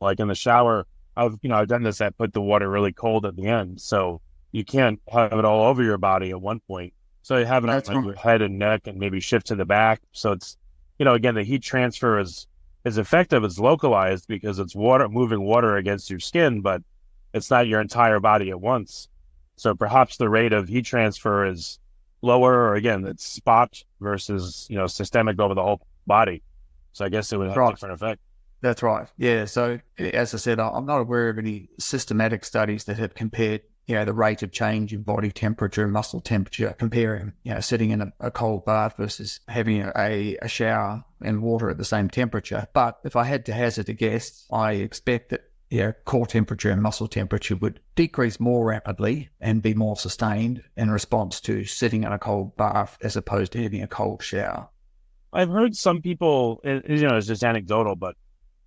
Like in the shower, I've done this. I put the water really cold at the end, so you can't have it all over your body at one point. So you have it on That's like right. your head and neck, and maybe shift to the back. So it's again, the heat transfer is effective. It's localized because it's moving water against your skin, but it's not your entire body at once. So perhaps the rate of heat transfer is lower, or again, it's spot versus systemic over the whole body. So I guess it would have Right. different effect. That's right. Yeah. So as I said, I'm not aware of any systematic studies that have compared, the rate of change in body temperature and muscle temperature, comparing, sitting in a cold bath versus having a shower and water at the same temperature. But if I had to hazard a guess, I expect that, core temperature and muscle temperature would decrease more rapidly and be more sustained in response to sitting in a cold bath as opposed to having a cold shower. I've heard some people, it's just anecdotal, but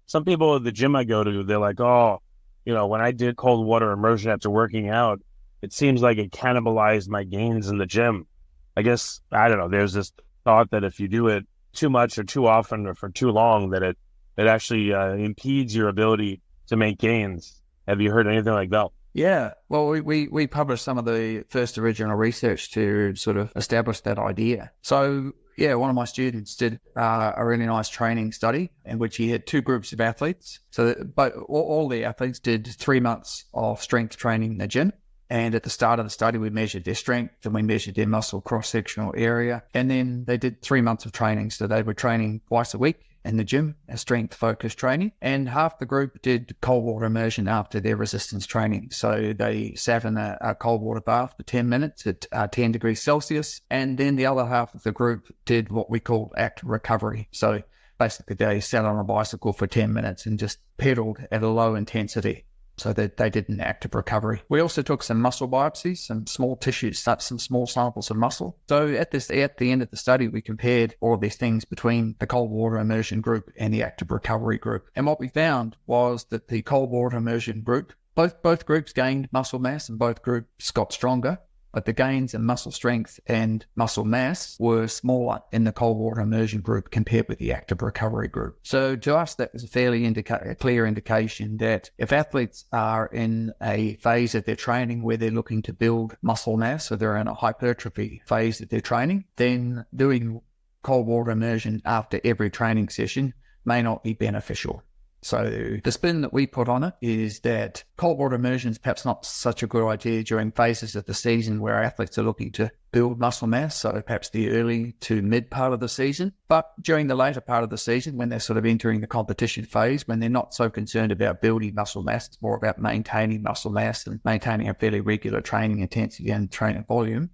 some people at the gym I go to, they're like, oh, when I did cold water immersion after working out, it seems like it cannibalized my gains in the gym. I guess, I don't know, there's this thought that if you do it too much or too often or for too long, that it actually impedes your ability to make gains. Have you heard anything like that? Yeah, well, we published some of the first original research to sort of establish that idea. So, yeah, one of my students did a really nice training study in which he had two groups of athletes. So but all the athletes did 3 months of strength training in the gym. And at the start of the study, we measured their strength and we measured their muscle cross-sectional area. And then they did 3 months of training. So they were training twice a week in the gym, a strength-focused training. And half the group did cold water immersion after their resistance training. So they sat in a cold water bath for 10 minutes at 10 degrees Celsius. And then the other half of the group did what we call active recovery. So basically they sat on a bicycle for 10 minutes and just pedaled at a low intensity, so that they did an active recovery. We also took some muscle biopsies, some small tissues, some small samples of muscle. So at the end of the study, we compared all of these things between the cold water immersion group and the active recovery group. And what we found was that the cold water immersion group, both groups gained muscle mass and both groups got stronger, but the gains in muscle strength and muscle mass were smaller in the cold water immersion group compared with the active recovery group. So to us, that was a fairly clear indication that if athletes are in a phase of their training where they're looking to build muscle mass, so they're in a hypertrophy phase of their training, then doing cold water immersion after every training session may not be beneficial. So the spin that we put on it is that cold water immersion is perhaps not such a good idea during phases of the season where athletes are looking to build muscle mass, so perhaps the early to mid part of the season. But during the later part of the season, when they're sort of entering the competition phase, when they're not so concerned about building muscle mass, it's more about maintaining muscle mass and maintaining a fairly regular training intensity and training volume,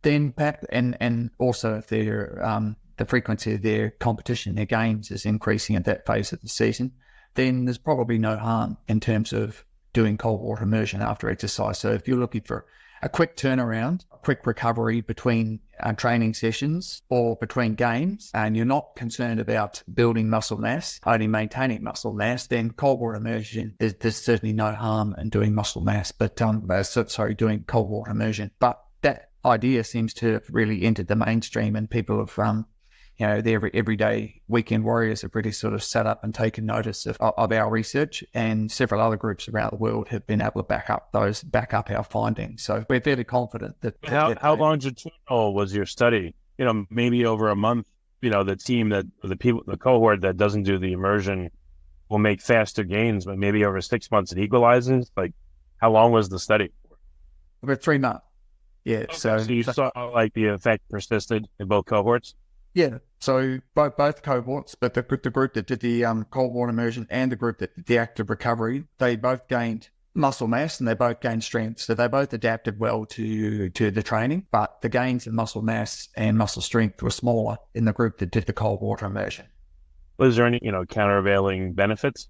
then perhaps, and also if they're, the frequency of their competition, their gains is increasing at that phase of the season, then there's probably no harm in terms of doing cold water immersion after exercise. So if you're looking for a quick turnaround, a quick recovery between training sessions or between games, and you're not concerned about building muscle mass, only maintaining muscle mass, then cold water immersion, there's certainly no harm in doing muscle mass, but doing cold water immersion. But that idea seems to have really entered the mainstream, and people have the everyday weekend warriors have really sort of sat up and taken notice of our research, and several other groups around the world have been able to back up our findings. So we're fairly confident that. How longitudinal was your study? Maybe over a month. The cohort that doesn't do the immersion will make faster gains, but maybe over 6 months it equalizes. Like, how long was the study? About 3 months. Yeah. Okay, so you saw like the effect persisted in both cohorts. Yeah, so both cohorts, but the group that did the cold water immersion and the group that did the active recovery, they both gained muscle mass and they both gained strength. So they both adapted well to the training, but the gains in muscle mass and muscle strength were smaller in the group that did the cold water immersion. Was there any, countervailing benefits?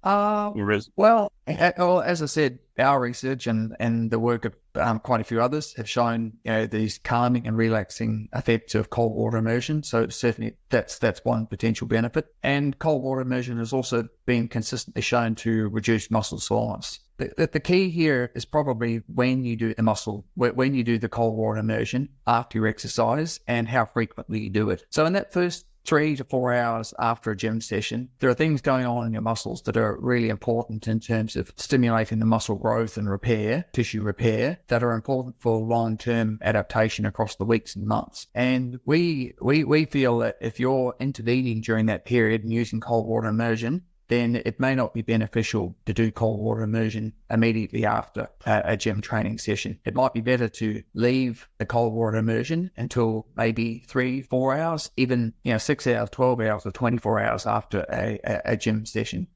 Well, as I said, our research and the work of quite a few others have shown, these calming and relaxing effects of cold water immersion. So certainly that's one potential benefit. And cold water immersion has also been consistently shown to reduce muscle soreness. The key here is probably when you do the cold water immersion after your exercise and how frequently you do it. So in that first 3 to 4 hours after a gym session, there are things going on in your muscles that are really important in terms of stimulating the muscle growth and repair, tissue repair, that are important for long-term adaptation across the weeks and months. And we feel that if you're intervening during that period and using cold water immersion, then it may not be beneficial to do cold water immersion immediately after a gym training session. It might be better to leave the cold water immersion until maybe 3-4 hours, even 6 hours, 12 hours, or 24 hours after a gym session.